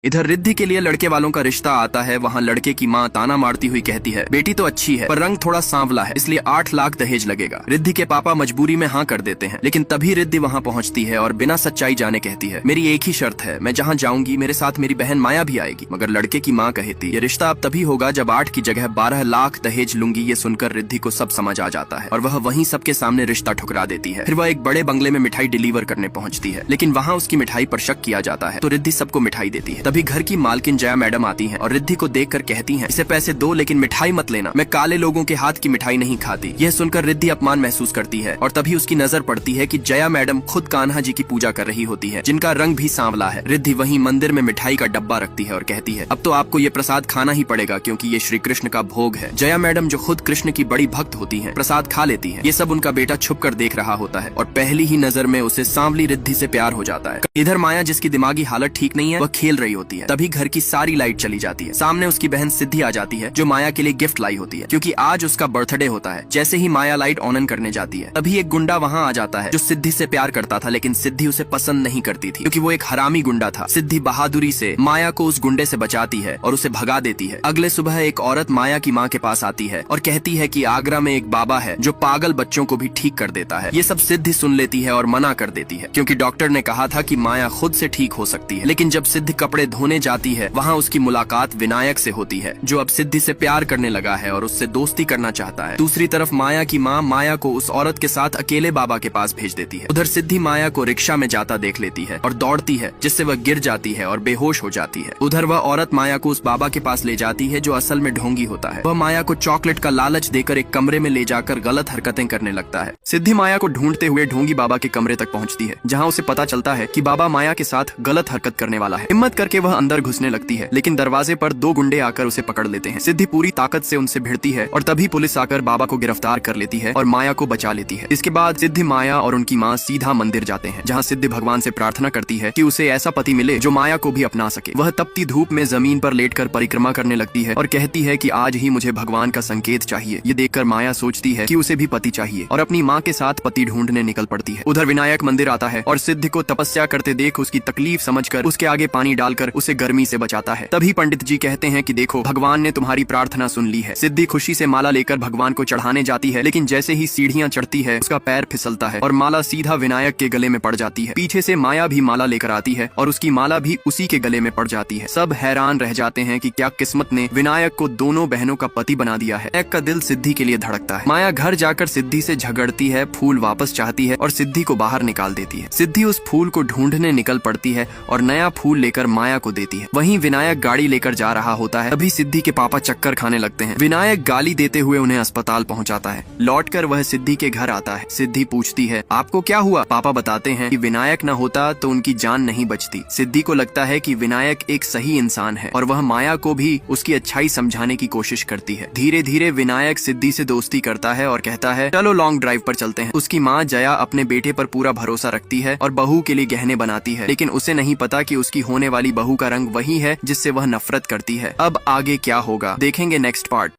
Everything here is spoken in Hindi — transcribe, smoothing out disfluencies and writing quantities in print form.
इधर रिद्धि के लिए लड़के वालों का रिश्ता आता है। वहाँ लड़के की माँ ताना मारती हुई कहती है, बेटी तो अच्छी है पर रंग थोड़ा सांवला है, इसलिए 8 लाख दहेज लगेगा। रिद्धि के पापा मजबूरी में हाँ कर देते हैं, लेकिन तभी रिद्धि वहाँ पहुँचती है और बिना सच्चाई जाने कहती है, मेरी एक ही शर्त है, मैं जहाँ जाऊंगी मेरे साथ मेरी बहन माया भी आएगी। मगर लड़के की माँ कहती, ये रिश्ता अब तभी होगा जब 8 की जगह 12 लाख दहेज लूंगी। ये सुनकर रिद्धि को सब समझ आ जाता है और वह वहीं सबके सामने रिश्ता ठुकरा देती है। फिर वह एक बड़े बंगले में मिठाई डिलीवर करने पहुंचती है, लेकिन वहाँ उसकी मिठाई पर शक किया जाता है, तो रिद्धि सबको मिठाई देती है। तभी घर की मालकिन जया मैडम आती हैं और रिद्धि को देखकर कहती हैं, इसे पैसे दो लेकिन मिठाई मत लेना, मैं काले लोगों के हाथ की मिठाई नहीं खाती। यह सुनकर रिद्धि अपमान महसूस करती है और तभी उसकी नजर पड़ती है कि जया मैडम खुद कान्हा जी की पूजा कर रही होती है, जिनका रंग भी सांवला है। रिद्धि वहीं मंदिर में मिठाई का डब्बा रखती है और कहती है, अब तो आपको ये प्रसाद खाना ही पड़ेगा क्योंकि ये श्री कृष्ण का भोग है। जया मैडम जो खुद कृष्ण की बड़ी भक्त होती हैं, प्रसाद खा लेती हैं। ये सब उनका बेटा छुप कर देख रहा होता है और पहली ही नजर में उसे सांवली रिद्धि से प्यार हो जाता है। इधर माया जिसकी दिमागी हालत ठीक नहीं है, वह खेल रही होती है। तभी घर की सारी लाइट चली जाती है। सामने उसकी बहन सिद्धि आ जाती है जो माया के लिए गिफ्ट लाई होती है, क्योंकि आज उसका बर्थडे होता है। जैसे ही माया लाइट ऑन करने जाती है, तभी एक गुंडा वहाँ आ जाता है जो सिद्धि से प्यार करता था, लेकिन सिद्धि उसे पसंद नहीं करती थी क्योंकि वो एक हरामी गुंडा था। सिद्धि बहादुरी से माया को उस गुंडे से बचाती है और उसे भगा देती है। अगले सुबह एक औरत माया की माँ के पास आती है और कहती है कि आगरा में एक बाबा है जो पागल बच्चों को भी ठीक कर देता है। ये सब सिद्धि सुन लेती है और मना कर देती है, क्योंकि डॉक्टर ने कहा था कि माया खुद से ठीक हो सकती है। लेकिन जब सिद्धि कपड़े धोने जाती है, वहाँ उसकी मुलाकात विनायक से होती है, जो अब सिद्धि से प्यार करने लगा है और उससे दोस्ती करना चाहता है। दूसरी तरफ माया की माँ माया को उस औरत के साथ अकेले बाबा के पास भेज देती है। उधर सिद्धि माया को रिक्शा में जाता देख लेती है और दौड़ती है, जिससे वह गिर जाती है और बेहोश हो जाती है। उधर वह औरत माया को उस बाबा के पास ले जाती है जो असल में ढोंगी होता है। वह माया को चॉकलेट का लालच देकर एक कमरे में ले जाकर गलत हरकतें करने लगता है। सिद्धि माया को ढूंढते हुए ढोंगी बाबा के कमरे तक पहुंचती है, जहां उसे पता चलता है कि बाबा माया के साथ गलत हरकत करने वाला है। हिम्मत करके वह अंदर घुसने लगती है, लेकिन दरवाजे पर 2 गुंडे आकर उसे पकड़ लेते हैं। सिद्धि पूरी ताकत से उनसे भिड़ती है और तभी पुलिस आकर बाबा को गिरफ्तार कर लेती है और माया को बचा लेती है। इसके बाद सिद्धि माया और उनकी माँ सीधा मंदिर जाते हैं, जहाँ सिद्धि भगवान से प्रार्थना करती है कि उसे ऐसा पति मिले जो माया को भी अपना सके। वह तपती धूप में जमीन पर लेटकर परिक्रमा करने लगती है और कहती है कि आज ही मुझे भगवान का संकेत चाहिए। ये देखकर माया सोचती है कि उसे भी पति चाहिए और अपनी माँ के साथ पति ढूंढने निकल पड़ती है। उधर विनायक मंदिर आता है और सिद्धि को तपस्या करते देख उसकी तकलीफ समझकर उसके आगे पानी डालकर उसे गर्मी से बचाता है। तभी पंडित जी कहते हैं कि देखो, भगवान ने तुम्हारी प्रार्थना सुन ली है। सिद्धि खुशी से माला लेकर भगवान को चढ़ाने जाती है, लेकिन जैसे ही सीढ़ियाँ चढ़ती है उसका पैर फिसलता है और माला सीधा विनायक के गले में पड़ जाती है। पीछे से माया भी माला लेकर आती है और उसकी माला भी उसी के गले में पड़ जाती है। सब हैरान रह जाते हैं कि क्या किस्मत ने विनायक को दोनों बहनों का पति बना दिया है। एक का दिल सिद्धि के लिए धड़कता है। माया घर जाकर सिद्धि से झगड़ती है, फूल वापस चाहती है और सिद्धि को बाहर निकाल देती है। सिद्धि उस फूल को ढूंढने निकल पड़ती है और नया फूल लेकर माया को देती है। वहीं विनायक गाड़ी लेकर जा रहा होता है, तभी सिद्धि के पापा चक्कर खाने लगते हैं। विनायक गाली देते हुए उन्हें अस्पताल पहुंचाता है। लौटकर वह सिद्धि के घर आता है। सिद्धि पूछती है, आपको क्या हुआ? पापा बताते हैं कि विनायक न होता तो उनकी जान नहीं बचती। सिद्धि को लगता है कि विनायक एक सही इंसान है और वह माया को भी उसकी अच्छाई समझाने की कोशिश करती है। धीरे धीरे विनायक सिद्धि से दोस्ती करता है और कहता है, चलो लॉन्ग ड्राइव पर चलते हैं। उसकी माँ जया अपने बेटे पर पूरा भरोसा रखती है और बहू के लिए गहने बनाती है, लेकिन उसे नहीं पता कि उसकी होने वाली बहू का रंग वही है जिससे वह नफरत करती है। अब आगे क्या होगा देखेंगे नेक्स्ट पार्ट।